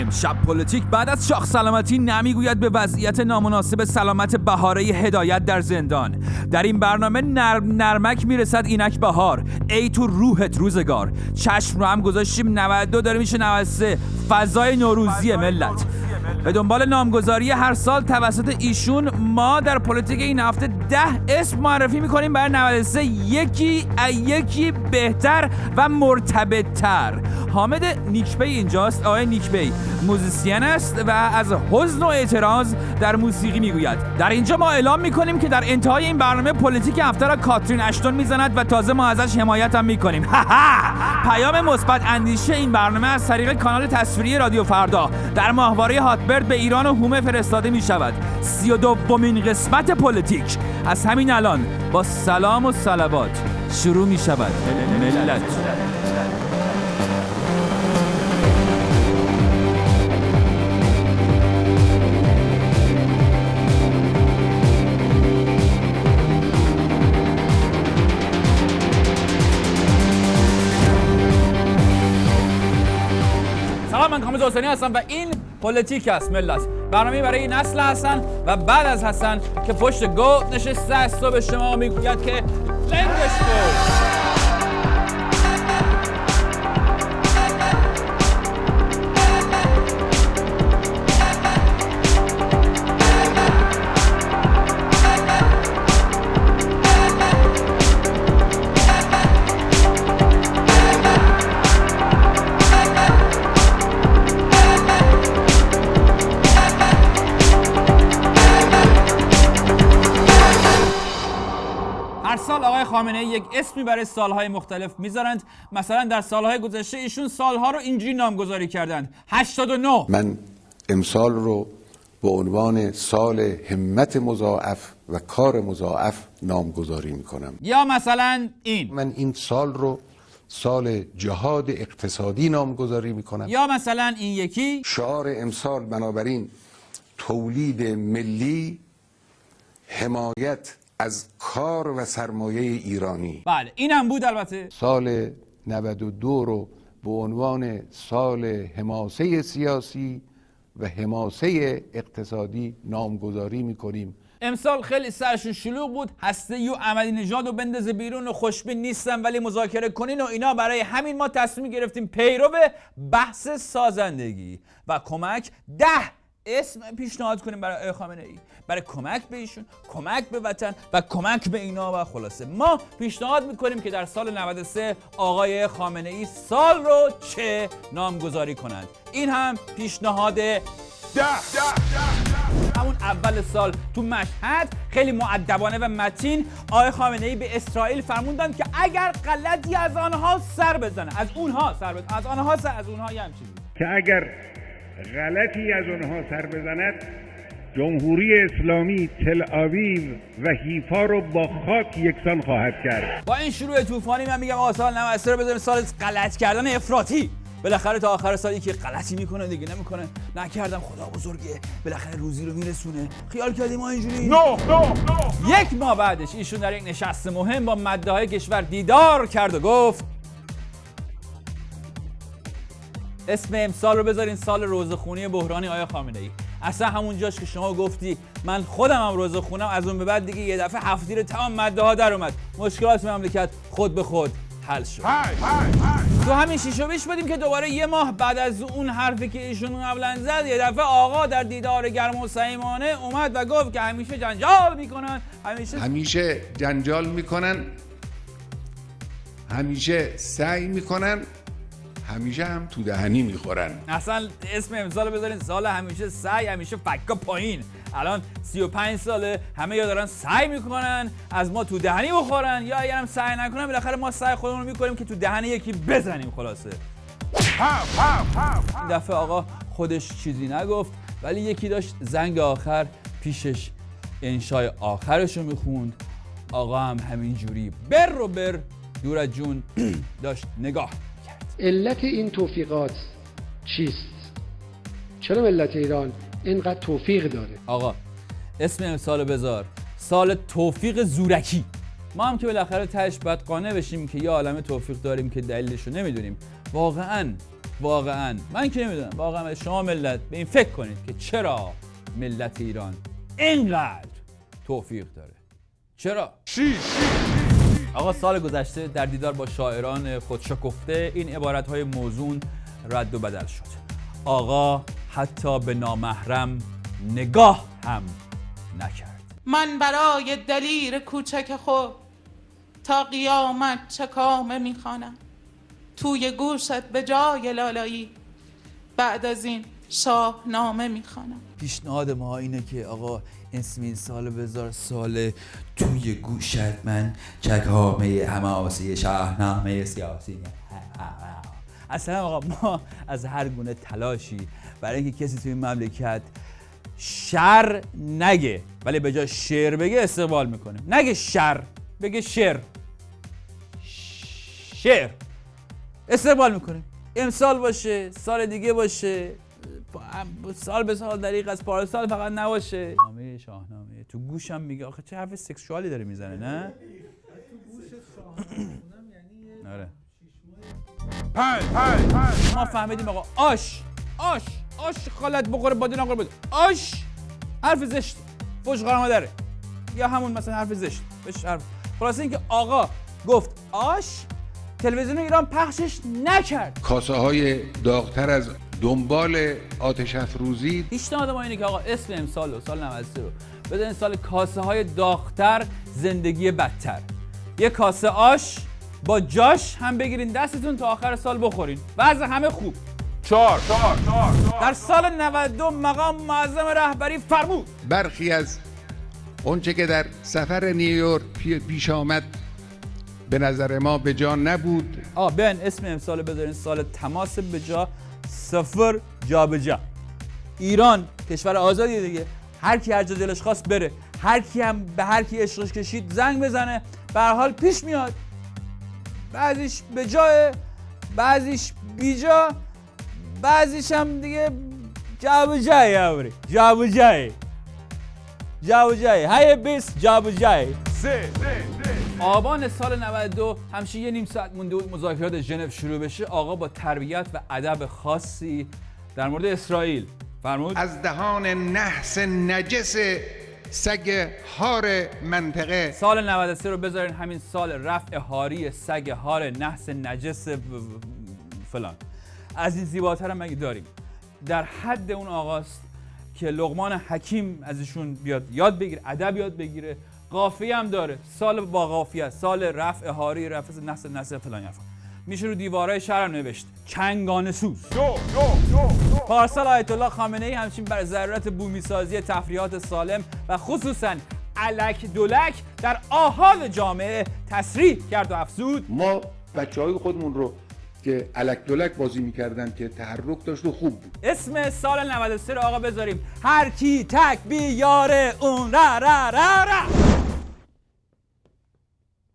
امشب پلیتیک بعد از شاخ سلامتی نمیگوید به وضعیت نامناسب سلامت بهاره هدایت در زندان. در این برنامه نرمک میرسد اینک بهار، ای تو روحت روزگار. چشم رو هم گذاشتیم 92 داره میشه 93. فضای نوروزی ملت. به دنبال نامگذاری هر سال توسط ایشون ما در پلیتیک این هفته 10 اسم معرفی میکنیم برای 93 یکی بهتر و مرتبط‌تر. حامد نیکبی اینجاست. آقای نیکبی موزیسین است و از حزن و اعتراض در موسیقی میگوید. در اینجا ما اعلام میکنیم که در انتهای این برنامه پلیتیک هفته را کاترین اشتون میزند و تازه ما ازش حمایت هم میکنیم. پیام مثبت اندیشه این برنامه از طریق کانال تصویری رادیو فردا در ماهواره هاتبرد به ایران و هومه فرستاده می شود. 32مین قسمت پلیتیک از همین الان با سلام و صلوات شروع می شود. ملت من کامل حسینی هستم و این پلیتیک است ملت. برنامه برای نسل حسن و بعد از حسن که پشت گو نشسته است و به شما میگوید که لنگش کن. هر سال آقای خامنه‌ای یک اسمی برای سالهای مختلف میذارند. مثلا در سالهای گذشته ایشون سالها رو اینجوری نامگذاری کردند: 89. من امسال رو به عنوان سال همت مضاعف و کار مضاعف نامگذاری میکنم. یا مثلا این: من این سال رو سال جهاد اقتصادی نامگذاری میکنم. یا مثلا این یکی: شعار امسال بنابراین تولید ملی، حمایت از کار و سرمایه ایرانی. بله این هم بود. البته سال 92 رو به عنوان سال حماسه سیاسی و حماسه اقتصادی نامگذاری میکنیم. امسال خیلی سرشون شلوغ بود. هسته و احمدی نژاد رو بندازه بیرون و خوشبین نیستن ولی مذاکره کنین و اینا. برای همین ما تصمیم گرفتیم پیرو بحث سازندگی و کمک 10 اسم پیشنهاد کنیم برای آقای خامنه‌ای، برای کمک به ایشون، کمک به وطن و کمک به اینا. و خلاصه ما پیشنهاد میکنیم که در سال 93 آقای خامنه‌ای سال رو چه نامگذاری کنند. این هم پیشنهاد 10. همون اول سال تو مشهد خیلی مؤدبانه و متین آقای خامنه‌ای به اسرائیل فرمودند که اگر غلطی از آنها سر بزنه، از اونها یه همچین که اگر غلطی از آنها سر بزند، جمهوری اسلامی تل آویو و حیفا رو با خاک یکسان خواهد کرد. با این شروع طوفانی من میگم آقا سال 93 رو بذاریم سال غلط کردن افراطی. بالاخره تا آخر سال یکی غلطی میکنه دیگه نمیکنه. نکردم خدا بزرگه، بالاخره روزی رو میرسونه. خیال کردیم ما اینجوری؟ نه. یک ماه بعدش ایشون در یک نشست مهم با مدعای کشور دیدار کرد و گفت اسم امسال رو بذارین سال روزخونی بحرانی آقای خامنه‌ای. اصلا همون جاش که شما گفتی من خودم هم روزخونم، از اون به بعد دیگه یه دفعه هفتیر تمام مدعاها در اومد. مشکلات مملکت خود به خود حل شد. تو همین 6 و 20 بدیم که دوباره یه ماه بعد از اون حرفی که ایشون قبلا زد یه دفعه آقا در دیدار گرم و صمیمانه اومد و گفت که همیشه جنجال میکنن، همیشه جنجال میکنن، همیشه سعی میکنن، همیشه هم تو دهنی میخورن. اصلا اسم امسال رو بذارین سال همیشه سعی، همیشه فکا پایین. الان 35 ساله همه یا دارن سعی میکنن از ما تو دهنی بخورن یا اگرم سعی نکنن بالاخره ما سعی خودمون رو میکنیم که تو دهنی یکی بزنیم. خلاصه این دفعه آقا خودش چیزی نگفت ولی یکی داشت زنگ آخر پیشش انشای آخرش رو میخوند. آقا هم همین جوری بر دور از جون داشت نگاه. علت این توفیقات چیست؟ چرا ملت ایران اینقدر توفیق داره؟ آقا اسم امسال بذار سال توفیق زورکی. ما هم که بالاخره تهش باید قانع بشیم که یه عالمه توفیق داریم که دلیلش رو نمیدونیم. واقعاً واقعا من که نمیدونم، واقعا شما ملت به این فکر کنید که چرا ملت ایران اینقدر توفیق داره. چرا؟ آقا سال گذشته در دیدار با شاعران خودشکفته این عبارت‌های موزون رد و بدل شد. آقا حتی به نامحرم نگاه هم نکرد. من برای دلیر کوچک خود تا قیامت چه کامه میخوانم، توی گوشت به جای لالایی بعد از این شاهنامه میخوانم. پیشنهاد ما اینه که آقا اسم این سال بذار سال توی گوشت من چکامه حماسی شاهنامه سیاسی. اصلا آقا ما از هر گونه تلاشی برای اینکه کسی توی این مملکت شر نگه ولی به جای شعر بگه استقبال میکنیم. نگه شر، بگه شعر استقبال میکنیم. امسال باشه، سال دیگه باشه، سال به سال دریق از پارسال فقط نباشه. شاهنامه تو گوشم میگه. آخه چه حرف سکشوالی داره میزنه نه؟ آره. ما فهمیدیم آقا آش خالت بخوره بادی نخوره بده. آش حرف زشت، فوش قرار مادره، یا همون مثلا حرف زشت بهش حرف. خلاصه اینکه آقا گفت آش، تلویزیون ایران پخشش نکرد. کاسه های داغتر از دنبال آتش افروزی. پیشنهاد ما اینه که آقا اسم امسال و سال 93 رو بذارین سال کاسه های داغتر زندگی بدتر. یه کاسه آش با جاش هم بگیرین دستتون تا آخر سال بخورین. وضع همه خوب. 4 در سال 92 مقام معظم رهبری فرمود برخی از اونچه که در سفر نیویورک پیش آمد به نظر ما به جا نبود. بیاین اسم امسال بذارین سال تماس به جا، سفر جا به جا. ایران کشور آزادیه دیگه، هر کی هر جا دلش خواست بره، هر کی هم به هر کی عشقش کشید زنگ بزنه، به هر حال پیش میاد. بعضیش به جای، بعضیش بی جا، بعضیش هم دیگه جا به جای. های 20 جا به جای. آبان سال 92 همشه یه نیم ساعت مونده بود مذاکرات ژنو شروع بشه. آقا با تربیت و ادب خاصی در مورد اسرائیل فرمود از دهان نحس نجس سگ هار منطقه. سال 93 رو بذارین همین سال رفع هاری سگ هار نحس نجس فلان. از این زیباتر هم مگه داریم؟ در حد اون آقاست که لقمان حکیم ازشون بیاد یاد بگیره، ادب یاد بگیره. قافیه هم داره، سال با قافیه، سال رفع هاری، رفع نحس فلان حرفا. میشه رو دیوارهای شهر هم نوشت چنگانه سوز. پارسال آیت الله خامنه ای همچنین برای ضرورت بومی سازی تفریحات سالم و خصوصا الک دولک در آحال جامعه تصریح کرد و افزود ما بچه‌های خودمون رو که الک دولک بازی می‌کردن که تحرک داشت و خوب بود. اسم سال 93 رو آقا بذاریم هر کی تک بیاره اون را.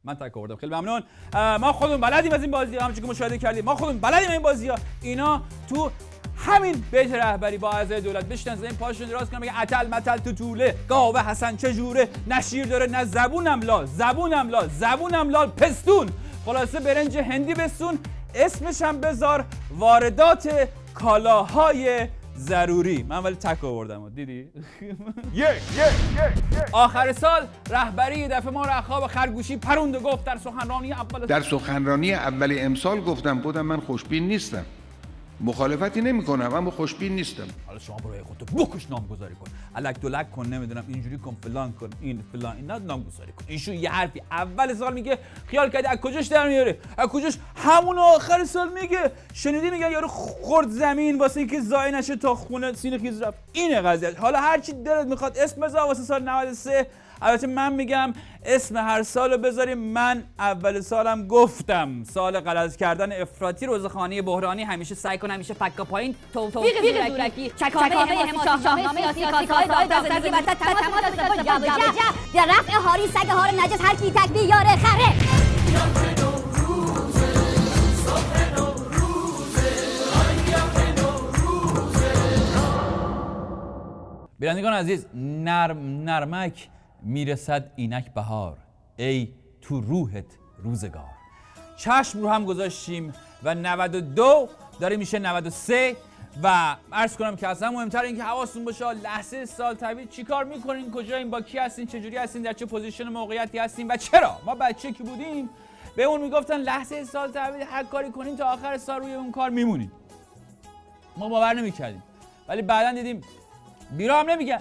من تک آوردم، خیلی ممنون. ما خودمون بلدیم از این بازی‌ها، همونجوری که مشاهده کردیم ما خودمون بلدیم این بازی‌ها. اینا تو همین بیت رهبری با اعضای دولت بشتن زمین پاشون دراز کنن میگه اتل متل تو طوله گاوه حسن چجوره، نه شیر داره نه زبونم لال پستون. خلاصه برنج هندی بستون. اسمش هم بذار واردات کالاهای ضروری. من ولی تک آوردم، دیدی؟ آخر سال رهبری یه دفعه ما رو خواب خرگوشی پروند و گفت در سخنرانی اول امسال گفتم من خوشبین نیستم، مخالفتی نمی‌کنم اما خوشبین نیستم. حالا شما برای خودت بکش نامگذاری کن، الک دلک کن، نمیدونم اینجوری کن، فلان کن، این فلان، اینا نامگذاری کن. ایشون یه حرفی اول سال میگه خیال کردی از کجاش در میاره، از کجاش همون آخر سال میگه. شنیدی میگن یارو خورد زمین واسه اینکه زای نشه تا خونه سینه خیز رفت. اینه قضیه. حالا هر چی دلت میخواد اسم بذار واسه سال 93. البته من میگم اسم هر سالو بذاریم. من اول سالم گفتم سال غلط کردن افراطی، روزخوانی بحرانی، همیشه سعی کن همیشه فکا پایین، توفیق زورکی، چکامه حماسی شاهنامه سیاسی، کارهای داغ زندگی برتر، تماس جا به جا، در رفع هاری سگ هار نجس هر کی تک بیاره خره. بینندگان عزیز، نرمک میرسد اینک بهار، ای تو روحت روزگار. چشم رو هم گذاشتیم و 92 داره میشه 93 و عرض کنم که اصلا مهمتر این که حواستون باشه لحظه سال تحویل چیکار میکنین، کجایین، با کی هستین، چجوری هستین، در چه پوزیشن موقعیتی هستین و چرا. ما بچه که بودیم به اون میگفتن لحظه سال تحویل هر کاری کنین تا آخر سال روی اون کار میمونین. ما باور نمیکردیم ولی بعداً دیدیم بیرا هم نمیگن.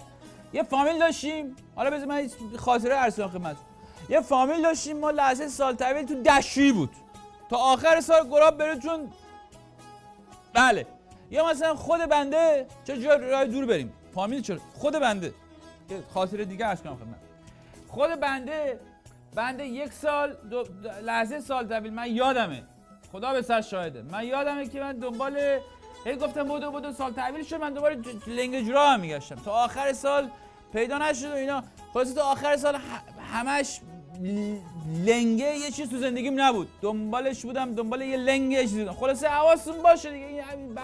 یه فامیل داشتیم، حالا بذار من خاطره عرض کنم خدمتتون. یه فامیل داشتیم ما لحظه سال تحویل تو دشویی بود تا آخر سال گلاب بره چون بله. یا مثلا خود بنده چه جای راه دور بریم فامیل چرا خود بنده یه خاطره دیگه عرض کنم خدمت. خود بنده یک سال لحظه سال تحویل من یادمه، خدا به سر شاهده، من یادمه که من دنبال هی گفتم بدو سال تحویل شد، من دوباره لنگج راه هم میگشتم تا آخر سال پیدا نشد و اینا. خلاصه تا آخر سال همش لنگه یه چیز تو زندگیم نبود، دنبالش بودم، دنبال یه لنگه چیزی بودم. خلاصه حواستون باشه دیگه، این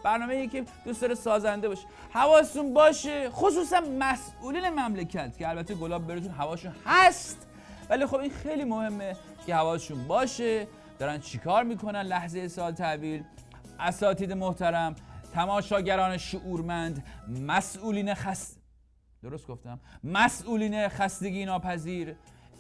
برنامه‌ای که دوست داره سازنده باشه، حواستون باشه خصوصا مسئولین مملکت که البته گلاب براتون هواشون هست ولی خب این خیلی مهمه که حواسشون باشه دارن چیکار میکنن لحظه سال تحویل. اساتید محترم، تماشاگران شعورمند، مسئولین خستگی ناپذیر،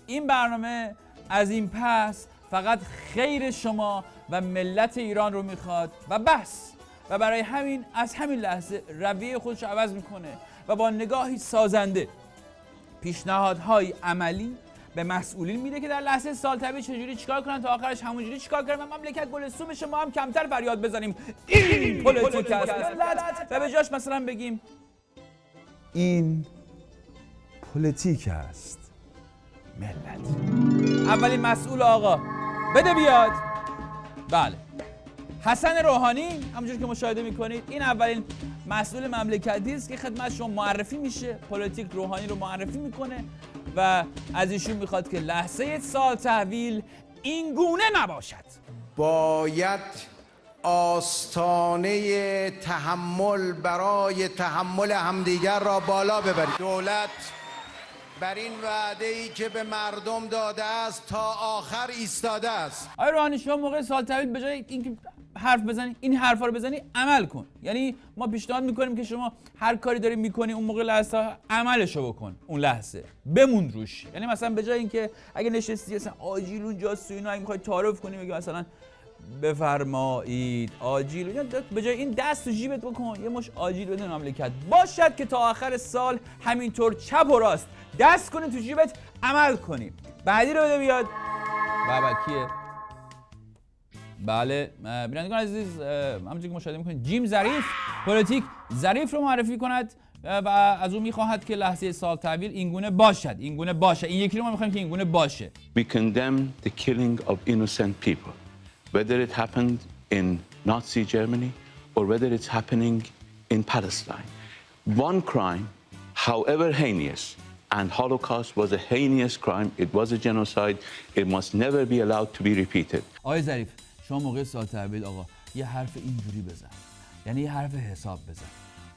این برنامه از این پس فقط خیر شما و ملت ایران رو میخواد و بس. و برای همین از همین لحظه رویه خودش عوض میکنه و با نگاهی سازنده پیشنهادهای عملی به مسئولین میده که در لحظه سال تحویل چجوری چیکار کنن تا آخرش همونجوری چیکار کنن و مملکت گلستون بشه، ما هم کمتر فریاد بزنیم این پلیتیک است ملت و به جاش مثلا بگیم این پلیتیک است ملت. اولین مسئول آقا بده بیاد. بله، حسن روحانی همونجوری که مشاهده میکنید این اولین مسئول مملکتی است که خدمت شما معرفی میشه، پلیتیک روحانی رو معرفی میکنه و از ایشون میخواد که لحظه سال تحویل این گونه نباشد. باید آستانه تحمل برای تحمل همدیگر را بالا ببرید. دولت بر این وعده‌ای که به مردم داده است تا آخر ایستاده است. آقای روحانی شما موقع سال تحویل به جای اینکه حرف بزنی این حرفا رو بزنی عمل کن. یعنی ما پیشنهاد میکنیم که شما هر کاری داری میکنی اون موقع لحظه عملشو بکن، اون لحظه بمون روش. یعنی مثلا به جای اینکه اگه نشستی مثلا آجیل اونجاست و اینا اگه میخوای تعارف کنی میگی مثلا بفرمایید آجیل، به جای این دست تو جیبت بکن یه مش آجیل بده مملکت باشد که تا آخر سال همینطور چپ و راست دست کنی تو جیبت عمل کنی. بعدی رو بده بیاد. بابا کیه؟ بله بینندگان عزیز، همونجوری که مشاهده میکنید جیم ظریف پلیتیک ظریف رو معرفی کند و از اون میخواهد که لحظه سال تحویل اینگونه باشد. این یکی رو ما میخوایم که اینگونه باشه. We condemn the killing of innocent people, whether it happened in Nazi Germany or whether it's happening in Palestine. One crime, however heinous, and Holocaust was a heinous crime, it was a genocide, it must never be allowed to be repeated. آقای ظریف شما موقع سال تحویل آقا یه حرف اینجوری بزن، یعنی یه حرف حساب بزن.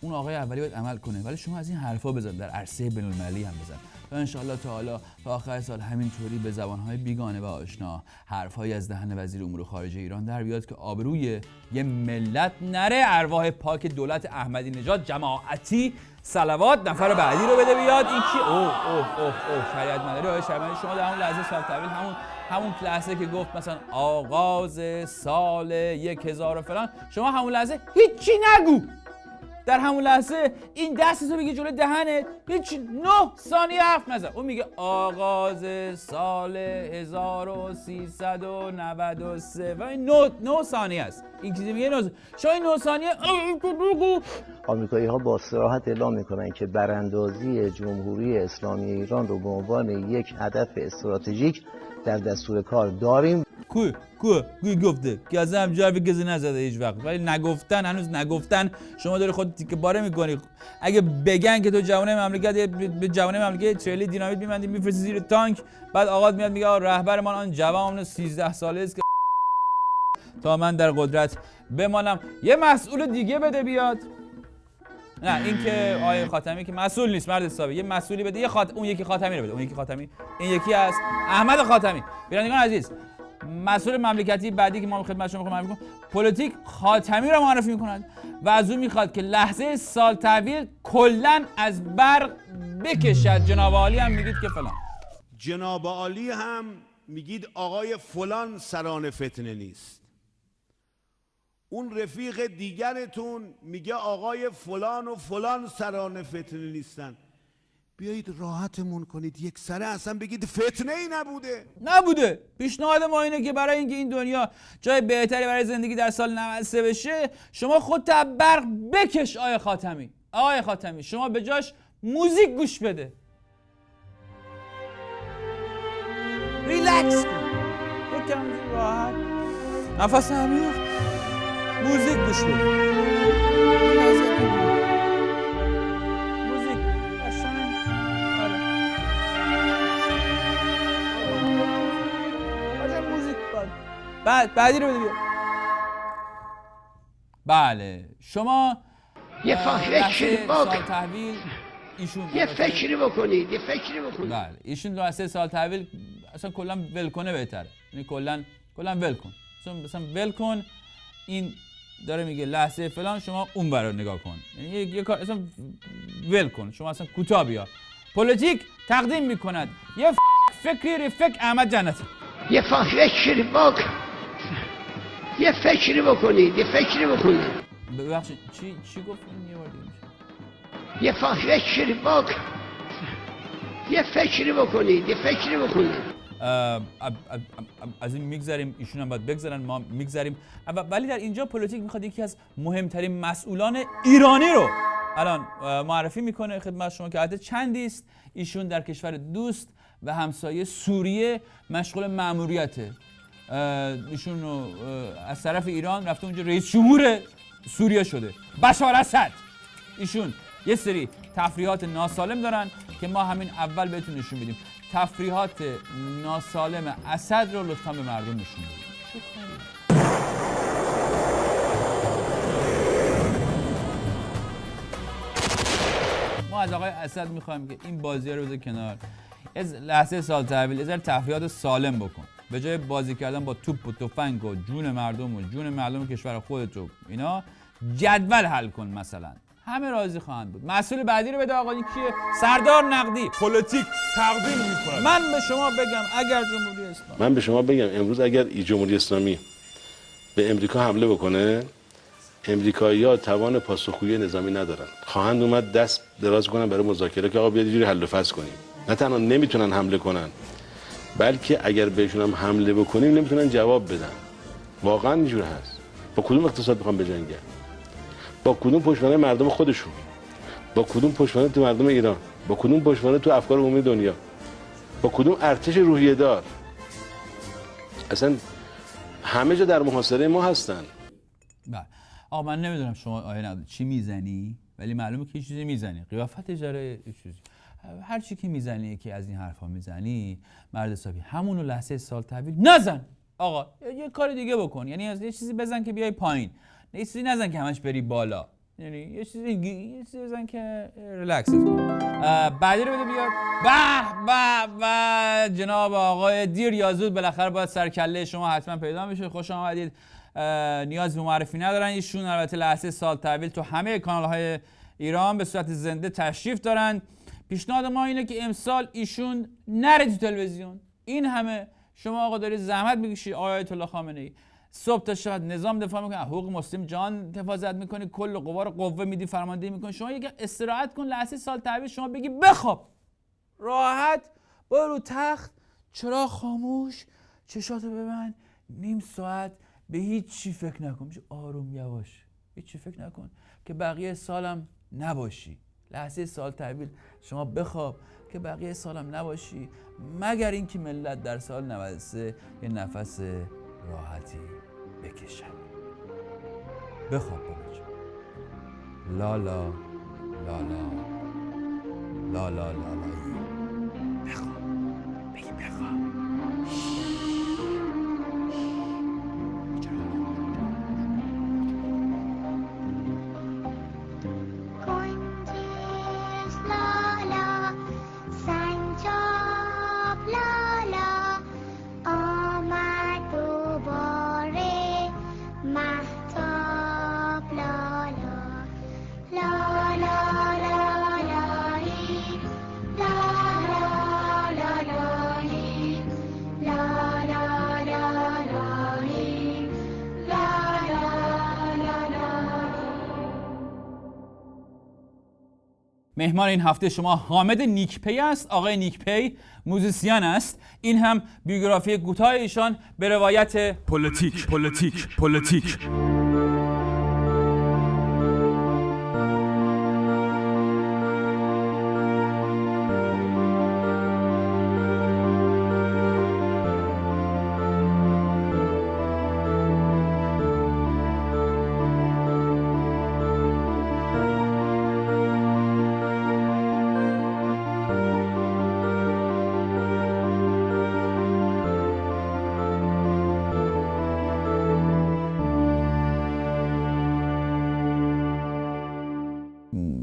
اون آقای اولی باید عمل کنه ولی شما از این حرفا بزن، در عرصه بین‌المللی هم بزن تا ان شاءالله تعالی تا آخر سال همینطوری به زبان‌های بیگانه و آشنا حرفایی از دهن وزیر امور خارجه ایران در بیاد که آبروی یه ملت نره. ارواح پاک دولت احمدی نژاد جماعتی صلوات نفر بعدی رو بده بیاد. این کی؟ اوه شریعت مداری آقای شرمنی شما در همون لحظه سال تحویل همون لحظه که گفت مثلا آغاز سال 1000 و فلان، شما همون لحظه هیچی نگو. در همون لحظه این دستتو بگی جلوی دهنت، هیچ 9 ثانیه حرف نزن. اون میگه آغاز سال 1393 و این 9 ثانیه است. این چیزی میگه 9 شما این 9 ثانیه آمریکایی ها با صراحت اعلام میکنن که براندازی جمهوری اسلامی ایران رو به عنوان یک هدف استراتژیک در دستور کار داریم. کو گفته که از هم جرفی کسی نزده هیچ وقت، ولی هنوز نگفتن. شما داری خود تیکه پاره میکنی. اگه بگن که تو جوانه مملکت به جوانه مملکت تریلی دینامیت میبندی میفرستی زیر تانک، بعد آقا میاد میگه رهبرمان آن جوان 13 ساله است که تا من در قدرت بمانم. یه مسئول دیگه بده بیاد. نه این که آقای خاتمی که مسئول نیست، مرد حسابی. یه مسئولی بده. اون یکی خاتمی رو بده. اون یکی خاتمی این یکی است احمد خاتمی. بینندگان عزیز مسئول مملکتی بعدی که ما خدمت شما معرفی می‌کنم، پلیتیک خاتمی را معرفی می‌کند و از او می‌خواد که لحظه سال تحویل کلاً از برق بکشد. جناب عالی هم میگید که فلان. جناب عالی هم میگید آقای فلان سران فتنه نیست. اون رفیق دیگرتون میگه آقای فلان و فلان سران فتنه نیستن. بیایید راحتمون کنید، یک سره اصلا بگید فتنه ای نبوده. پیشنهاد ما اینه که برای اینکه این دنیا جای بهتری برای زندگی در سال 93 بشه، شما خودت برق بکش. آقای خاتمی شما به جاش موزیک گوش بده، ریلکس کن، یکم راحت، نفس عمیق، موزیک گوش بده. موزیک قشنگ. آره موزیک بعدی رو بده بیا. بله شما یه فکری سال تحویل ایشون یه فکری بکنید. بله ایشون 2 سال تحویل اصلا کلا ول کنه بهتره. یعنی کلا ول کن. مثلا ول کن، این داره میگه لحظه فلان، شما اون برا نگاه کن. یعنی یه کار اصلا ول کن، شما اصلا کوتاه بیا. پلیتیک تقدیم میکند یه فکری احمد جنتی. یه فکری بکنید. ببخشید چی گفتین یه بار دیگه میشه؟ یه فکری بکنید. از این میگذریم، ایشون هم باید بگذرن، ما میگذریم. ولی در اینجا پلیتیک میخواد یکی از مهمترین مسئولان ایرانی رو الان معرفی میکنه خدمت شما که عدد چندی است. ایشون در کشور دوست و همسایه سوریه مشغول مأموریته. ایشون از طرف ایران رفته اونجا رئیس جمهور سوریه شده، بشار اسد. ایشون یه سری تفریحات ناسالم دارن که ما همین اول بهتون نشون بدیم. تفریحات ناسالم اسد رو لطفاً به مردم نشون بدیم. ما از آقای اسد میخوایم که این بازی رو بذار کنار، از لحظه سال تحویل از تفریحات سالم بکن. به جای بازی کردن با توپ و تفنگ و جون مردم کشور خودت و اینا، جدول حل کن. مثلا همه راضی خواهند بود. مسئول بعدی رو بده. آقا این کیه؟ سردار نقدی. پلیتیک تقدیم میکنه. من به شما بگم اگر جمهوری اسلامی، من به شما بگم امروز اگر جمهوری اسلامی به امریکا حمله بکنه، امریکایی‌ها توان پاسخگویی نظامی ندارن. خواهند اومد دست دراز کنن برای مذاکره که آقا بیاد اینجوری حل و فصل کنیم. نه تنها نمیتونن حمله کنن، بلکه اگر بهشون هم حمله بکنیم نمیتونن جواب بدن. واقعا اینجور هست. با کدوم اقتصاد میخوان بجنگن؟ با کدوم پشتوانه مردم خودشون؟ با کدوم پشتوانه تو مردم ایران؟ با کدوم پشتوانه تو افکار عمومی دنیا؟ با کدوم ارتش روحیه دار؟ اصلا همه جا در محاصره ما هستن. بله آقا من نمیدونم شما آیه چی میزنی، ولی معلومه که یه چیزی میزنی. قیافت اجاره چیزی، هر چی که میزنی که از این حرفا میزنی مرد حسابی همون لحظه سال تحویل نزن. آقا یه کار دیگه بکن. یعنی یه چیزی بزن که بیای پایین، یه چیزی نزن که همش بری بالا. یعنی یه چیزی بزن که ریلکس کن. بعدی رو بده بیاد. به جناب آقای دیر یا زود بالاخره باید سرکله شما حتما پیدا میشه. خوش آمدید. نیاز به معرفی ندارن ایشون. البته لحظه سال تحویل تو همه کانال‌های ایران به صورت زنده تشریف دارن. پیشنهاد ما اینه که امسال ایشون نره تو تلویزیون. این همه شما آقا دارید زحمت میکشید، آیت الله خامنه‌ای صبح تا شب نظام دفاع میکنه، حقوق مسلم جان حفاظت میکنی، کل قوا رو قوه میدی، فرماندهی میکنی. شما یک استراحت کن لحظه سال تحویل، شما بگی بخواب راحت، برو تخت، چراغ خاموش، چشاتو ببند، نیم ساعت به هیچ چی فکر نکن. آروم یواش، هیچ چی فکر نکن که بقیه سالم نباشی. لحظه سال تحویل شما بخواب که بقیه سالم نباشی، مگر اینکه ملت در سال 93 یه نفس راحتی بکشن. بخواب بابا جان. لا لا لا لا لا لا لا بخواب. بگی بخواب. لالا آمد و مهتاب لالا لالا لالایی لالا لالایی لالا لالایی لالا لالایی. مهمان این هفته شما حامد نیکپی است. آقای نیکپی موزیسین است. این هم بیوگرافی کوتاه ایشان به روایت پلیتیک.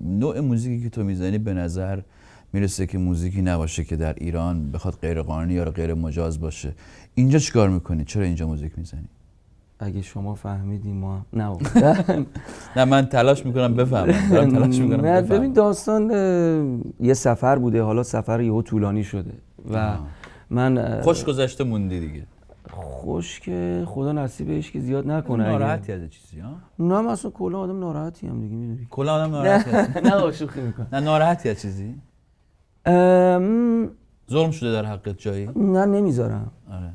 نوع موزیکی که تو میزنی به نظر میرسه که موزیکی نباشه که در ایران بخواد غیر قانونی یا غیر مجاز باشه. اینجا چیکار میکنی؟ چرا اینجا موزیک میزنی؟ اگه شما فهمیدی ما نه نه من تلاش میکنم بفهمم. نه ببین داستان یه سفر بوده، حالا سفر یهو طولانی شده و من خوش گذشته موندی دیگه. خوش که خدا نصیبش که زیاد نکنه. ناراحتی از چیزی ها؟ نه من اصلا کلا آدم ناراحتی هم دیگه میدونی. کلا آدم ناراحتی هست؟ نه شوخی میکنم. نه ناراحتی از چیزی؟ ظلم شده در حقت جایی؟ نه نمیذارم. آره.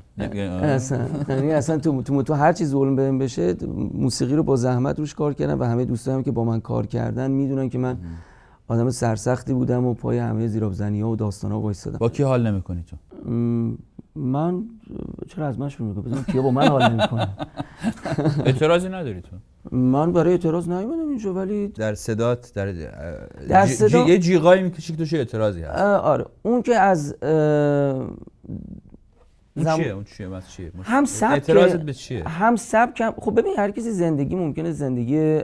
اصلا تو هر چیز ظلم بهم بشه، موسیقی رو با زحمت روش کار کردم و همه دوستانم که با من کار کردن میدونن که من آدم سرسختی بودم و پای همه زیرابزنی‌ها و داستان‌ها وایسادم. با کی حال نمی‌کنی تو؟ من چرا از من شروع می‌کنی؟ بزن کیا با من حال نمی‌کنه. اعتراضی نداری تو؟ من برای اعتراض نیومدم اینجا، ولی در صدات در صدا یه جیغایی میکشی که توش اعتراضی هست. آره اون که از اون چیه؟ هم سبک اعتراضت به چیه؟ هم سبک. خب ببین هر کسی زندگی ممکنه زندگی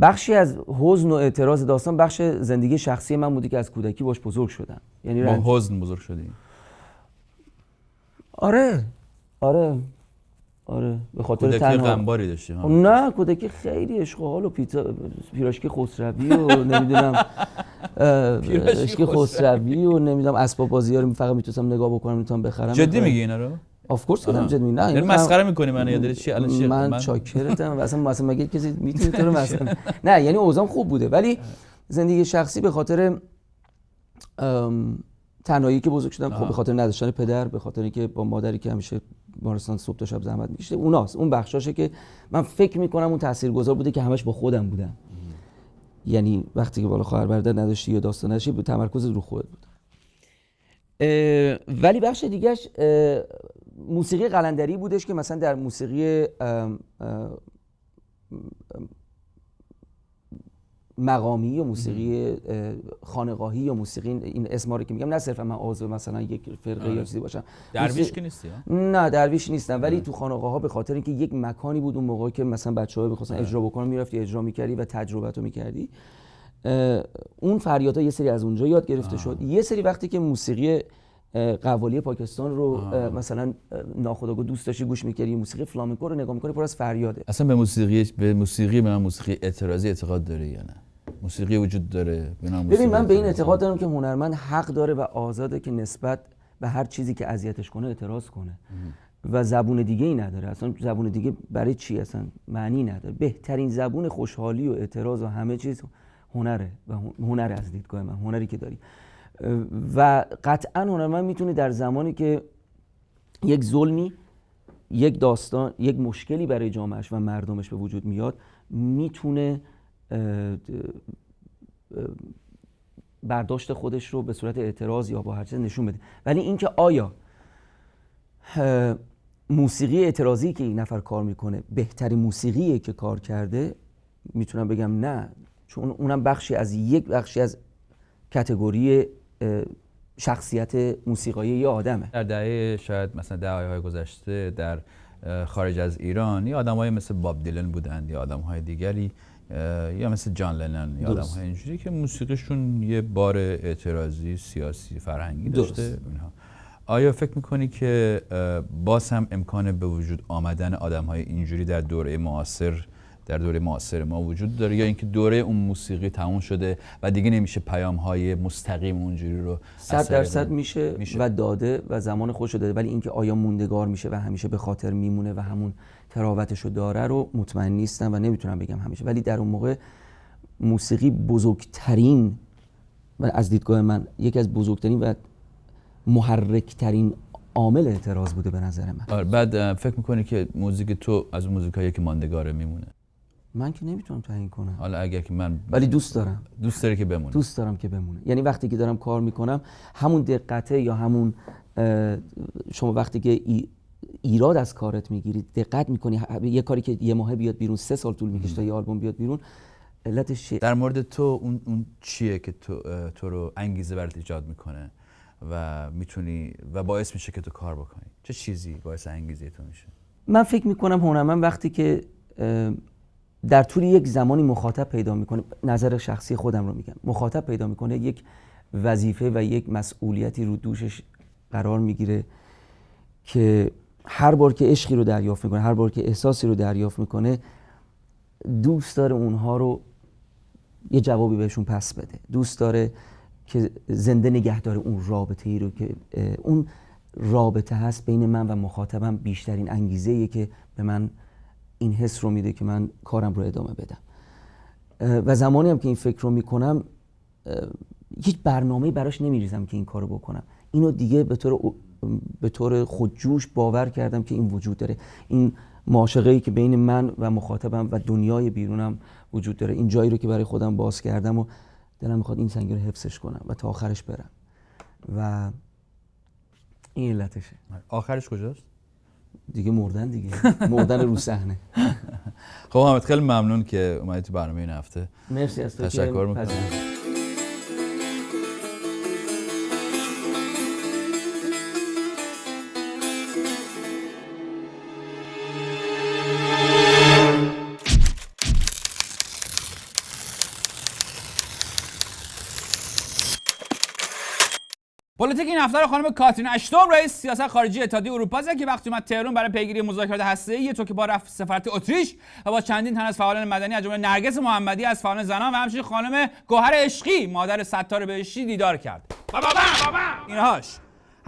بخشی از حزن و اعتراض داستان بخش زندگی شخصی من بوده که از کودکی باش بزرگ شدم. یعنی با حزن بزرگ شدی؟ آره به خاطر کودکی غمباری داشتی؟ نه کودکی خیلی عشق و حال و پیراشکی خسروی و نمیدونم پیراشکی خسروی و نمیدونم اسباب بازی‌ها رو فقط میتونستم نگاه بکنم، میتونم بخرم. جدی میگی اینا رو؟ آف کورس آدم جدی میگه. نه مسخره میکنی منو یا داری چی الان چی؟ من چاکرتم اصلا مگه کسی میتونه تو رو مثلا نه یعنی اوضاعم خوب بوده، ولی زندگی شخصی به خاطر تنهایی که بزرگ شدم، خب به خاطر نداشتن پدر، به خاطر اینکه با مادری که همیشه بیمارستان صبح تا شب زحمت میکشید، اون بخشاشه که من فکر میکنم اون تاثیرگذار بوده که همش با خودم بودم. یعنی وقتی که بالا خواهر برادر نداشتی یا داستان نداشتی، به تمرکز رو خودت بود. ولی بخش دیگهش موسیقی قلندری بودش که مثلا در موسیقی مقامی یا موسیقی خانقاهی یا موسیقی این اسما رو که میگم نه صرفا من عضو مثلا یک فرقه یا چیزی باشم. درویش که نیستی؟ نه درویش نیستم، ولی تو خانقاه ها به خاطر اینکه یک مکانی بود اون موقع که مثلا بچه‌ها بخواستن اجرا بکنن میرفتی اجرا میکردی و تجربه‌تو میکردی. اون فریادها یه سری از اونجا یاد گرفته شد. یه سری وقتی که موسیقی قوالی پاکستان رو مثلا ناخودآگاه دوست داشتی گوش می‌کردی، موسیقی فلامنکو رو نگاه می‌کنی پر از فریاده. اصلا به موسیقی اعتراضی اعتقاد داره یا نه؟ موسیقی وجود داره به نام موسیقی؟ ببین من به این اعتقاد دارم که هنرمند حق داره و آزاده که نسبت به هر چیزی که اذیتش کنه اعتراض کنه و زبون دیگه ای نداره. اصلا زبون دیگه برای چی؟ اصلا معنی نداره. بهترین زبون خوشحالی و اعتراض و همه چیز هنره و هنر از دیدگاه من، هنری که داری. و قطعا هنرمند میتونه در زمانی که یک ظلمی، یک داستان، یک مشکلی برای جامعهش و مردمش به وجود میاد، میتونه برداشت خودش رو به صورت اعتراض یا با هر چیز نشون بده. ولی اینکه آیا موسیقی اعتراضی که این نفر کار میکنه بهترین موسیقیه که کار کرده، میتونم بگم نه، چون اونم بخشی از کاتگوری شخصیت موسیقایی یه آدمه. در دهه شاید مثلا دهه‌های گذشته در خارج از ایران یه آدم‌های مثل باب دیلن بودند یا آدم‌های دیگری یا مثل جان لنن یا آدم‌های اینجوری که موسیقیشون یه بار اعتراضی سیاسی فرهنگی داشته. آیا فکر میکنی که باز هم امکان به وجود آمدن آدم‌های اینجوری در دوره معاصر ما وجود داره، یا اینکه دوره اون موسیقی تموم شده و دیگه نمیشه پیام‌های مستقیم اونجوری رو 100% میشه و داده و زمان خودش رو داده، ولی اینکه آیا موندگار میشه و همیشه به خاطر میمونه و همون تراوتش رو داره رو مطمئن نیستم و نمیتونم بگم همیشه. ولی در اون موقع موسیقی بزرگترین و از دیدگاه من یکی از بزرگترین و محرکترین عامل اعتراض بوده به نظر من. بعد فکر میکنی که موزیک تو از اون موزیکایی که ماندگاره میمونه؟ من که نمیتونم تعیین کنم. حالا اگر که من ولی دوست دارم. دوست داری که بمونه؟ دوست دارم که بمونه. یعنی وقتی که دارم کار میکنم همون دقته یا همون شما وقتی که ایراد از کارت میگیری دقت میکنی، یه کاری که یه ماه بیاد بیرون 3 سال طول میکشه تا یه آلبوم بیاد بیرون، علتش در مورد تو اون چیه که تو رو انگیزه برات ایجاد میکنه و میتونی و باعث میشه که تو کار بکنی؟ چه چیزی باعث انگیزه تو میشه؟ من فکر میکنم هنرمند وقتی که در طول یک زمانی مخاطب پیدا میکنه، نظر شخصی خودم رو میگم، مخاطب پیدا میکنه، یک وظیفه و یک مسئولیتی رو دوشش قرار میگیره که هر بار که عشقی رو دریافت میکنه، هر بار که احساسی رو دریافت میکنه، دوست داره اونها رو یه جوابی بهشون پس بده، دوست داره که زنده نگه داره اون رابطه ای رو که اون رابطه هست بین من و مخاطبم، بیشترین انگیزه‌ایه که به من این حس رو میده که من کارم رو ادامه بدم. و زمانی هم که این فکر رو میکنم هیچ برنامه‌ای براش نمیریزم که این کارو بکنم. اینو دیگه به طور خودجوش باور کردم که این وجود داره، این معاشقه‌ای که بین من و مخاطبم و دنیای بیرونم وجود داره، این جایی رو که برای خودم باز کردم و دلم میخواد این سنگ رو حفظش کنم و تا آخرش برم و این علتشه. آخرش کجاست؟ دیگه مردن دیگه. مردن رو صحنه. خب حامد خیلی ممنون که اومدی تو برنامه این هفته. مرسی از تو. تشکر میکنم. پلیتیک این هفته رو خانم کاترین اشتون رئیس سیاست خارجی اتحادیه اروپا زد که وقتی اومد تهران برای پیگیری مذاکرات هسته‌ای تو که با رفت سفارت اتریش و با چندین تن از فعالان مدنی از جمله نرگس محمدی از فعالان زنان و همچنین خانم گوهر عشقی مادر ستار بهشتی دیدار کرد. بابا اینهاش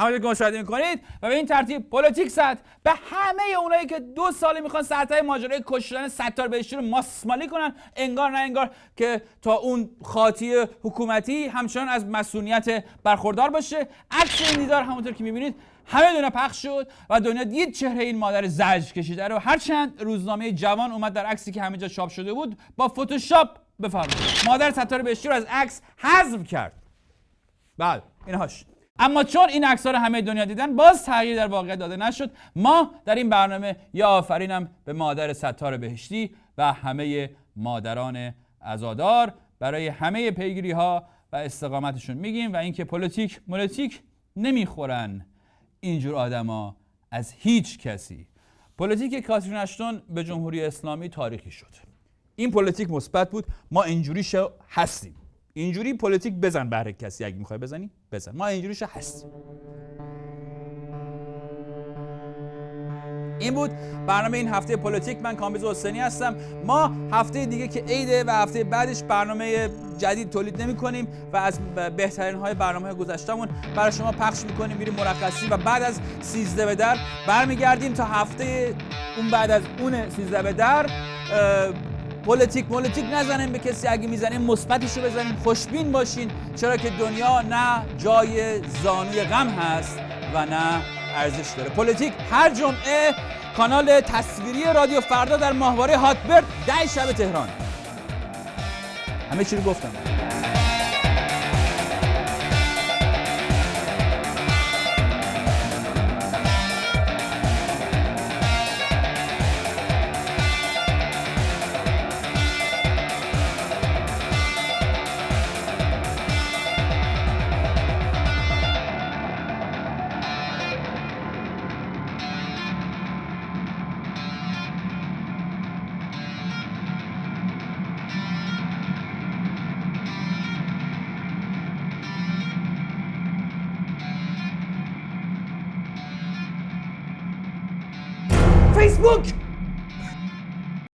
همونطور که مشاهده می‌کنید و به این ترتیب پلیتیک زد به همه اونایی که 2 ساله میخوان سرتای ماجرای کشتن ستار بهشتی رو ماسمالی کنن، انگار نه انگار که تا اون خاطی حکومتی همچنان از مسئولیت برخوردار باشه. عکس این دیدار همونطور که می‌بینید همه دنیا پخش شد و دنیا دید چهره این مادر زجر کشیده رو. هرچند روزنامه جوان اومد در عکسی که همه جا چاپ شده بود با فتوشاپ بفرمایید مادر ستار بهشتی رو از عکس حذف کرد. بله اینهاش. اما چون این عکس‌ها رو همه دنیا دیدن باز تغییر در واقعیت داده نشد. ما در این برنامه یا آفرینم به مادر ستار بهشتی و همه مادران عزادار برای همه پیگیری‌ها و استقامتشون میگیم و اینکه پلیتیک نمیخورن اینجور آدما از هیچ کسی. پلیتیک کاترین اشتون به جمهوری اسلامی تاریخی شد. این پلیتیک مثبت بود، ما اینجوریش هستیم. اینجوری پلیتیک بزن بهره کسی، اگه میخوای بزنی بزن، ما اینجوریش هستیم. این بود برنامه این هفته پلیتیک. من کامبیز حسینی هستم. ما هفته دیگه که عیده و هفته بعدش برنامه جدید تولید نمی‌کنیم و از بهترین های برنامه‌های گذشته‌مون برای شما پخش می‌کنیم، میریم مرخصی و بعد از 13 به در برمیگردیم تا هفته اون بعد از اون 13 به در. پلیتیک نزنیم به کسی، اگه میزنیم مثبتشو بزنیم، خوشبین باشین، چرا که دنیا نه جای زانوی غم هست و نه ارزش داره. پلیتیک هر جمعه کانال تصویری رادیو فردا در ماهواره هاتبرد 10 شب تهران. همه چی رو گفتم. فیسبوک.